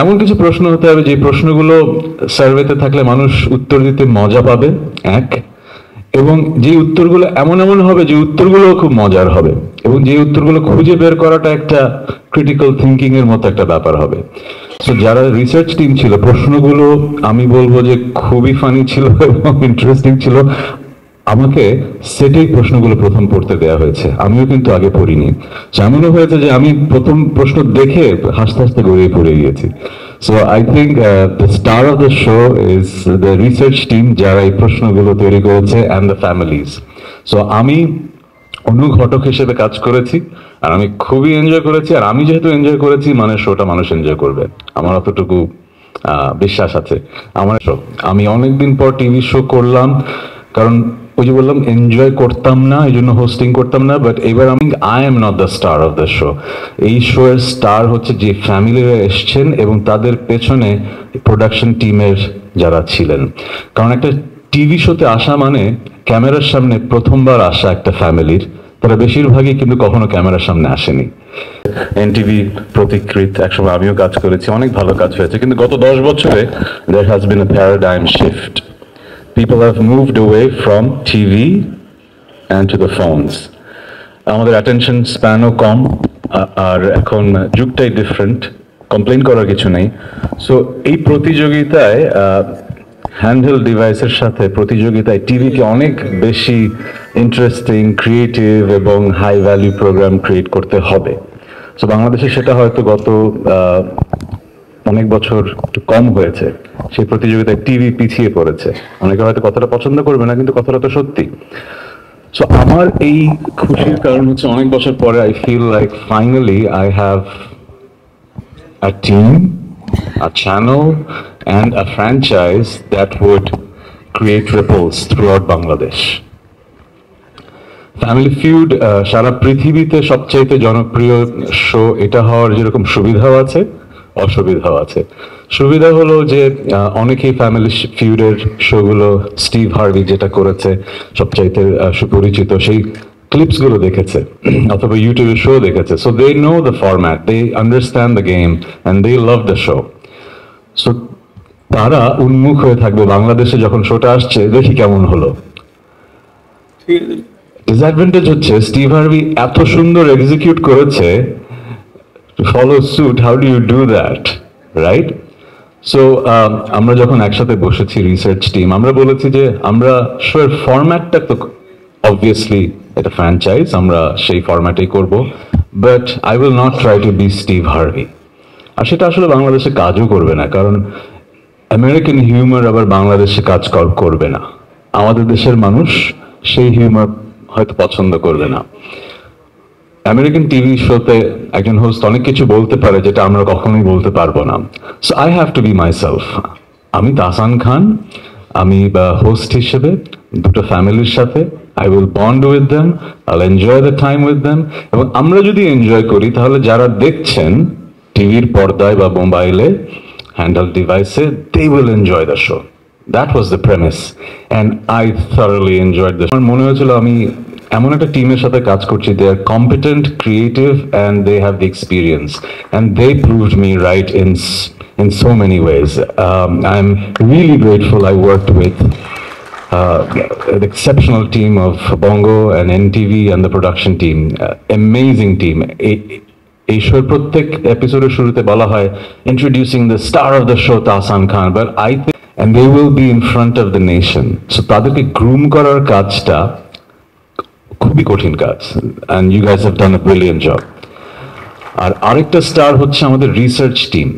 এমন কিছু প্রশ্ন হতে হবে যে প্রশ্নগুলো সার্ভেতে থাকলে মানুষ উত্তর দিতে মজা পাবে, এক। এবং যে উত্তরগুলো এমন এমন হবে যে উত্তরগুলো খুব মজার হবে, এবং যে উত্তরগুলো খুঁজে বের করাটা একটা ক্রিটিক্যাল থিঙ্কিং এর মতো একটা ব্যাপার হবে। তো যারা রিসার্চ টিম ছিল, প্রশ্নগুলো আমি বলবো যে খুবই ফানি ছিল এবং ইন্টারেস্টিং ছিল। আমাকে সেটেই প্রশ্নগুলো প্রথম পড়তে দেওয়া হয়েছে, আমিও কিন্তু আগে পড়িনি। এমনও হয়েছে যে আমি প্রথম প্রশ্ন দেখে হাসতে হাসতে গড়িয়ে পড়ে গিয়েছি। So I think the star of the show is the research team, যারা এই প্রশ্নগুলো তৈরি করেছে, অ্যান্ড দ্য ফ্যামিলিজ। সো আমি অনুঘটক হিসেবে কাজ করেছি, আর আমি খুবই এনজয় করেছি। আর আমি যেহেতু এনজয় করেছি, মানে শোটা মানুষ এনজয় করবে, আমার অতটুকু বিশ্বাস আছে। আমার আমি অনেকদিন পর টিভি শো করলাম, কারণ ওই যে বললাম এনজয় করতাম না, এই জন্য হোস্টিং করতাম না। বাট এবার আমি I am not the star of the show. এই শো এর স্টার হচ্ছে যে ফ্যামিলিরা এসছেন এবং তাদের পেছনে প্রোডাকশন টিমের যারা ছিলেন। কারণ একটা টিভি শোতে আসা মানে ক্যামেরার সামনে প্রথমবার আসা একটা ফ্যামিলির, তারা বেশিরভাগই কিন্তু কখনো ক্যামেরার সামনে আসেনি। এনটিভি প্রতিকৃত, একসময় আমিও কাজ করেছি, অনেক ভালো কাজ হয়েছে, কিন্তু গত 10 বছরে there has been a paradigm shift. People have moved away from TV and to the phones. আমাদের অ্যাটেনশন স্প্যানও কম, আর এখন যুগটাই ডিফারেন্ট, কমপ্লেন করার কিছু নেই। সো এই প্রতিযোগিতায় হ্যান্ডহেল্ড ডিভাইসের সাথে প্রতিযোগিতায় টিভিকে অনেক বেশি ইন্টারেস্টিং, ক্রিয়েটিভ এবং হাই ভ্যালু প্রোগ্রাম ক্রিয়েট করতে হবে। সো বাংলাদেশে সেটা হয়তো গত অনেক বছর একটু কম হয়েছে, সেই প্রতিযোগিতায় টিভি পিছিয়ে পড়েছে। অনেকে হয়তো কথাটা পছন্দ করবে না, কিন্তু কথাটা তো সত্যি। সো আমার এই খুশির কারণ হচ্ছে অনেক বছর পরে I feel like finally I have a team, a channel and a franchise that would create ripples throughout Bangladesh. Family feud সারা পৃথিবীতে সবচাইতে জনপ্রিয় শো এটা হওয়ার যেরকম সুবিধাও আছে, অসুবিধাও আছে। সুবিধা হলো যে অনেকেই ফ্যামিলি ফিউডের শোগুলো, স্টিভ হার্ভি যেটা করেছে সবচাইতে সুপরিচিত, সেই ক্লিপস গুলো দেখেছে অথবা ইউটিউবে শো দেখেছে। So they know the format, they understand the game and they love the show. So তারা উন্মুখ হয়ে থাকবে বাংলাদেশে যখন শোটা আসছে, দেখি কেমন হলো। ডিসঅ্যাডভান্টেজ হচ্ছে স্টিভ হার্ভি এত সুন্দর এক্সিকিউট করেছে, to follow suit, how do you do that, right? So আমরা যখন একসাথে বসেছি রিসার্চ টিম, আমরা বলেছি যে আমরা শোয়ের ফরম্যাটটা তো অবভিয়াসলি এটা ফ্র্যাঞ্চাইজ, আমরা সেই ফরম্যাটেই করব, but I will not try to be Steve Harvey. আর সেটা আসলে বাংলাদেশে কাজও করবে না, কারণ আমেরিকান হিউমার আবার বাংলাদেশে কাজ করবে না। আমাদের দেশের মানুষ সেই হিউমার হয়তো পছন্দ করবে না। আমেরিকান টিভি শোতে একজন হোস্ট অনেক কিছু বলতে পারে যেটা আমরা কখনোই বলতে পারবো না। So I have to be myself. আমি তাহসান খান, আমি হোস্ট হিসেবে দুটো ফ্যামিলির সাথে I will bond with them, I will enjoy the time with them. এবং আমরা যদি এনজয় করি, তাহলে যারা দেখছেন টিভির পর্দায় বা মোবাইলে হ্যান্ডহেল্ড ডিভাইসে, they will enjoy the show. That was the premise, and I thoroughly enjoyed the show. আমার মনে হয়েছিল আমি এমন একটা টিমের সাথে কাজ করছি, they are competent, creative, and they have the experience, and they proved me right in so many ways. I'm really grateful I worked with the exceptional team of Bongo and NTV and the production team. Amazing team. এই শোর প্রত্যেক এপিসোডের শুরুতে বলা হয় introducing the star of the show Tahsan Khan, but I think and they will be in front of the nation. So তাদেরকে groom করার কাজটা খুবই কঠিন কাজ, and you guys have done a brilliant job. আর আরেকটা স্টার হচ্ছে আমাদের research team.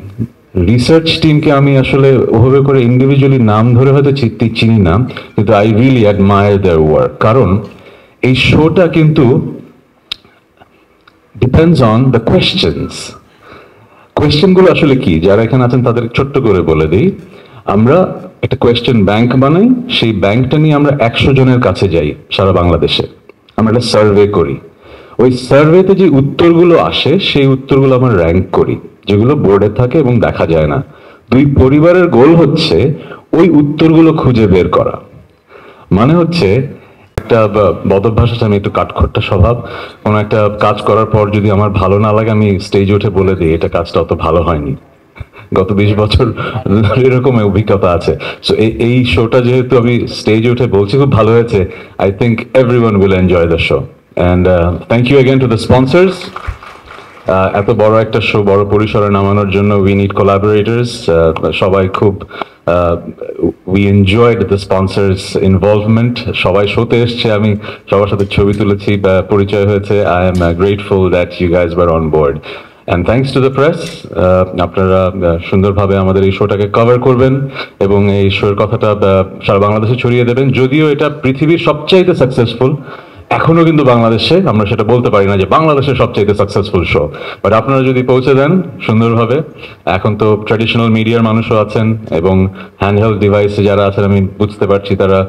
Research টিমকে আমি আসলে ওভাবে করে ইন্ডিভিজুয়ালি নাম ধরে হয়তো চিনি না, কিন্তু I really admire their work. কারণ এই শোটা কিন্তু ডিপেন্ডস অন দ্য কোয়েশ্চেনগুলো আসলে কি, যারা এখানে আছেন তাদের ছোট্ট করে বলে দিই। আমরা একটা কোয়েশ্চেন ব্যাংক বানাই, সেই ব্যাংকটা নিয়ে আমরা 100 জনের কাছে যাই সারা বাংলাদেশে, আমরা একটা সার্ভে করি। ওই সার্ভেতে যে উত্তরগুলো আসে, সেই উত্তরগুলো আমরা র্যাঙ্ক করি, যেগুলো বোর্ডে থাকে এবং দেখা যায় না। দুই পরিবারের গোল হচ্ছে ওই উত্তরগুলো খুঁজে বের করা। মানে হচ্ছে একটা বদভ্যাস, আমি একটু কাঠখোট্টা স্বভাব, কোনো একটা কাজ করার পর যদি আমার ভালো না লাগে, আমি স্টেজে উঠে বলে দিই এটা কাজটা অত ভালো হয়নি। গত 20 বছর এরকম অভিজ্ঞতা আছে। সো এই শোটা যেহেতু আমি স্টেজে উঠে বলছি খুব ভালো হয়েছে, I think everyone will enjoy the show. And thank you again to the sponsors. এত বড় একটা শো বড় পরিসরে নামানোর জন্য উই নিড কোলাবোরেটর্স। সবাই খুব we enjoyed the sponsors involvement. সবাই শোতে এসছে, আমি সবার সাথে ছবি তুলেছি, পরিচয় হয়েছে। I am grateful that you guys were on board. And thanks to the press. আপনারা সুন্দরভাবে আমাদের এই শোটাকে কভার করবেন এবং এই শোর কথাটা সারা বাংলাদেশে ছড়িয়ে দেবেন। যদিও এটা পৃথিবীর সবচাইতে সাকসেসফুল, এখনো কিন্তু বাংলাদেশে আমরা সেটা বলতে পারি না যে বাংলাদেশের সবচেয়ে সাকসেসফুল শো, বাট আপনারা যদি পৌঁছে দেন সুন্দরভাবে। এখন তো ট্র্যাডিশনাল মিডিয়ার মানুষও আছেন এবং হ্যান্ডহেল্ড ডিভাইসে যারা আছেন আমি বুঝতে পারছি তারা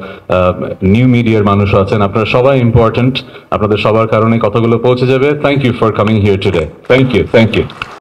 নিউ মিডিয়ার মানুষও আছেন। আপনারা সবাই ইম্পর্টেন্ট, আপনাদের সবার কারণে কথাগুলো পৌঁছে যাবে। Thank you for coming here today. Thank you.